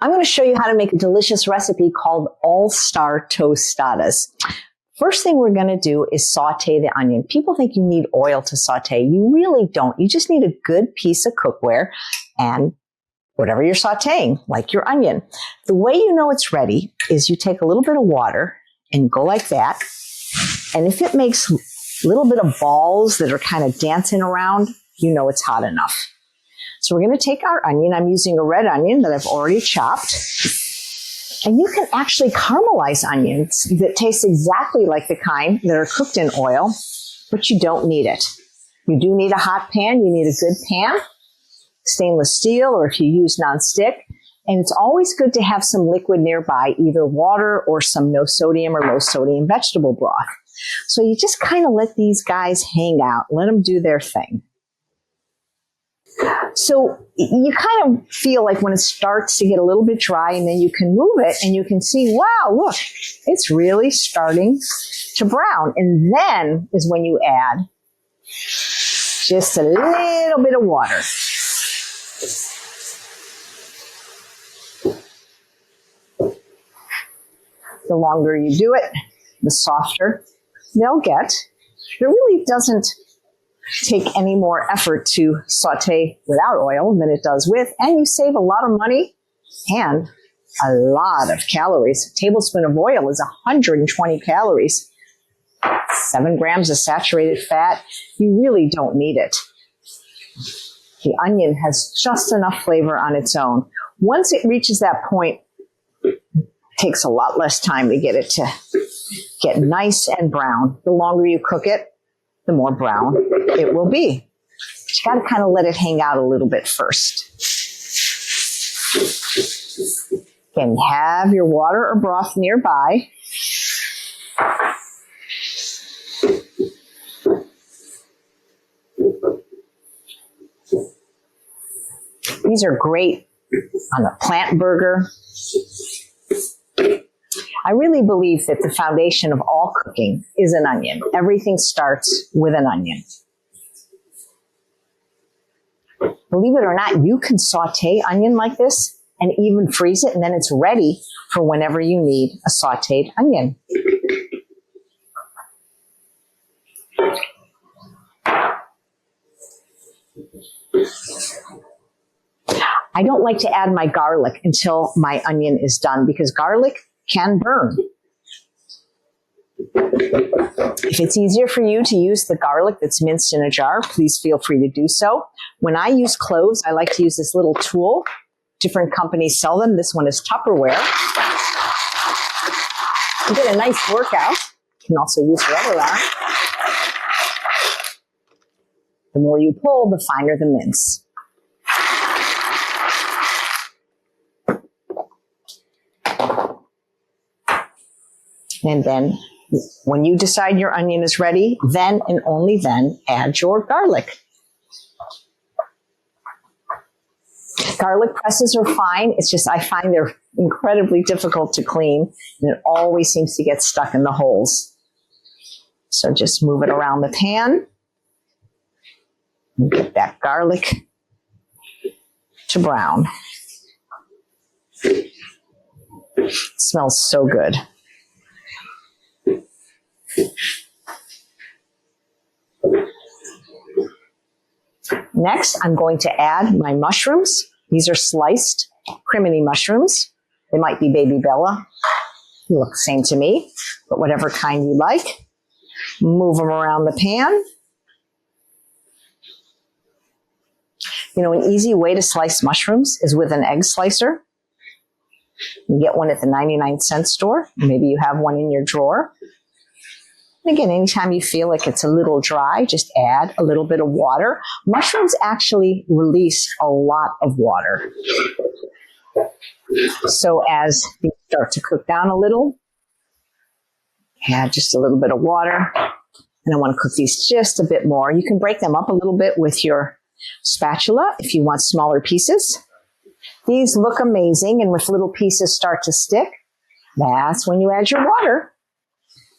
I'm going to show you how to make a delicious recipe called All-Star Tostadas. First thing we're going to do is saute the onion. People think you need oil to saute. You really don't. You just need a good piece of cookware and whatever you're sauteing, like your onion. The way you know it's ready is you take a little bit of water and go like that. And if it makes a little bit of balls that are kind of dancing around, you know it's hot enough. So we're going to take our onion. I'm using a red onion that I've already chopped. And you can actually caramelize onions that taste exactly like the kind that are cooked in oil, but you don't need it. You do need a hot pan. You need a good pan, stainless steel, or if you use nonstick. And it's always good to have some liquid nearby, either water or some no sodium or low sodium vegetable broth. So you just kind of let these guys hang out, let them do their thing. So you kind of feel like when it starts to get a little bit dry, and then you can move it and you can see, wow, look, it's really starting to brown. And then is when you add just a little bit of water. The longer you do it, the softer they'll get. It really doesn't take any more effort to saute without oil than it does with, and you save a lot of money and a lot of calories. A tablespoon of oil is 120 calories, 7 grams of saturated fat. You really don't need it. The onion has just enough flavor on its own. Once it reaches that point, it takes a lot less time to get it to get nice and brown. The longer you cook it, the more brown it will be. But you got to kind of let it hang out a little bit first. Again, have your water or broth nearby. These are great on a plant burger. I really believe that the foundation of all cooking is an onion. Everything starts with an onion. Believe it or not, you can saute onion like this and even freeze it, and then it's ready for whenever you need a sauteed onion. I don't like to add my garlic until my onion is done because garlic can burn. If it's easier for you to use the garlic that's minced in a jar, please feel free to do so. When I use cloves, I like to use this little tool. Different companies sell them. This one is Tupperware. You get a nice workout. You can also use your other arm. The more you pull, the finer the mince. And then when you decide your onion is ready, then and only then add your garlic. Garlic presses are fine. It's just I find they're incredibly difficult to clean, and it always seems to get stuck in the holes. So just move it around the pan and get that garlic to brown. It smells so good. Next, I'm going to add my mushrooms. These are sliced crimini mushrooms. They might be baby Bella. They look the same to me, but whatever kind you like. Move them around the pan. You know, an easy way to slice mushrooms is with an egg slicer. You get one at the 99-cent store. Maybe you have one in your drawer. And again, anytime you feel like it's a little dry, just add a little bit of water. Mushrooms actually release a lot of water. So as they start to cook down a little, add just a little bit of water. And I want to cook these just a bit more. You can break them up a little bit with your spatula if you want smaller pieces. These look amazing, and if little pieces start to stick, that's when you add your water.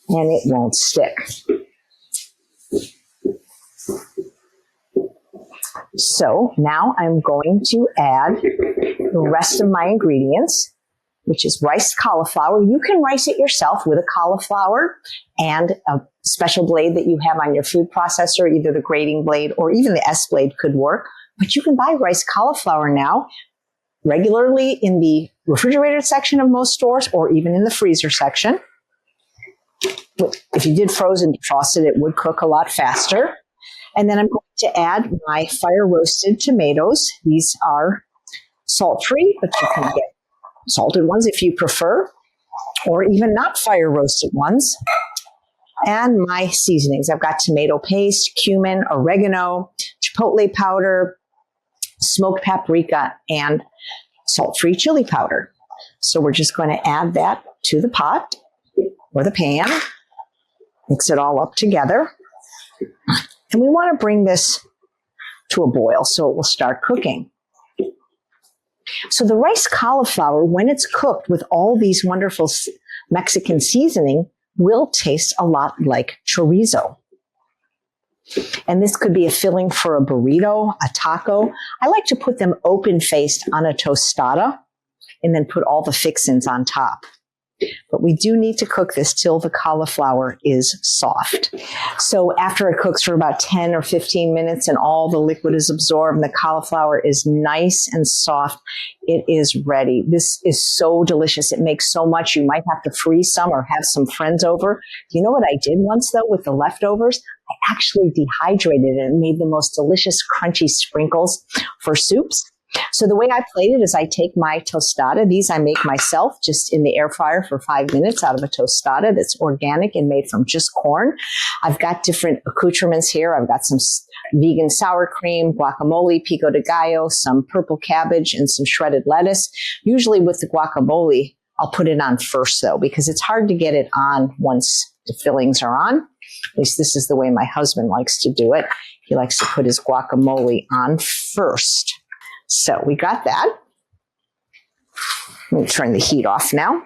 And it won't stick. So now I'm going to add the rest of my ingredients, which is riced cauliflower. You can rice it yourself with a cauliflower and a special blade that you have on your food processor, either the grating blade or even the S blade could work. But you can buy riced cauliflower now regularly in the refrigerated section of most stores or even in the freezer section. If you did frozen defrosted, it would cook a lot faster. And then I'm going to add my fire roasted tomatoes. These are salt-free, but you can get salted ones if you prefer, or even not fire roasted ones. And my seasonings. I've got tomato paste, cumin, oregano, chipotle powder, smoked paprika, and salt-free chili powder. So we're just going to add that to the pot or the pan, mix it all up together. And we want to bring this to a boil so it will start cooking. So the riced cauliflower, when it's cooked with all these wonderful Mexican seasoning, will taste a lot like chorizo. And this could be a filling for a burrito, a taco. I like to put them open-faced on a tostada and then put all the fixins on top. But we do need to cook this till the cauliflower is soft. So after it cooks for about 10 or 15 minutes and all the liquid is absorbed and the cauliflower is nice and soft, it is ready. This is so delicious. It makes so much. You might have to freeze some or have some friends over. You know what I did once, though, with the leftovers? I actually dehydrated it and made the most delicious, crunchy sprinkles for soups. So the way I plate it is I take my tostada. These I make myself just in the air fryer for 5 minutes out of a tostada that's organic and made from just corn. I've got different accoutrements here. I've got some vegan sour cream, guacamole, pico de gallo, some purple cabbage, and some shredded lettuce. Usually with the guacamole, I'll put it on first, though, because it's hard to get it on once the fillings are on. At least this is the way my husband likes to do it. He likes to put his guacamole on first. So we got that. Let me turn the heat off now.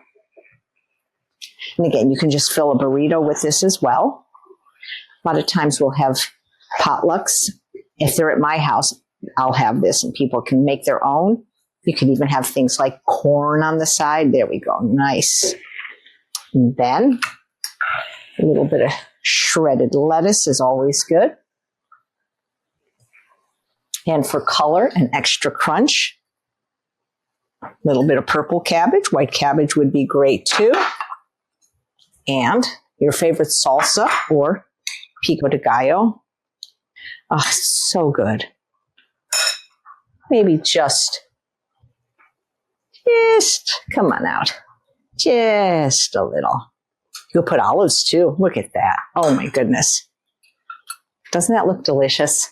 And again, you can just fill a burrito with this as well. A lot of times we'll have potlucks. If they're at my house, I'll have this and people can make their own. You can even have things like corn on the side. There we go. Nice. And then a little bit of shredded lettuce is always good. And for color and extra crunch, a little bit of purple cabbage. White cabbage would be great too. And your favorite salsa or pico de gallo. Oh, so good. Maybe just come on out. Just a little. You'll put olives too. Look at that. Oh my goodness. Doesn't that look delicious?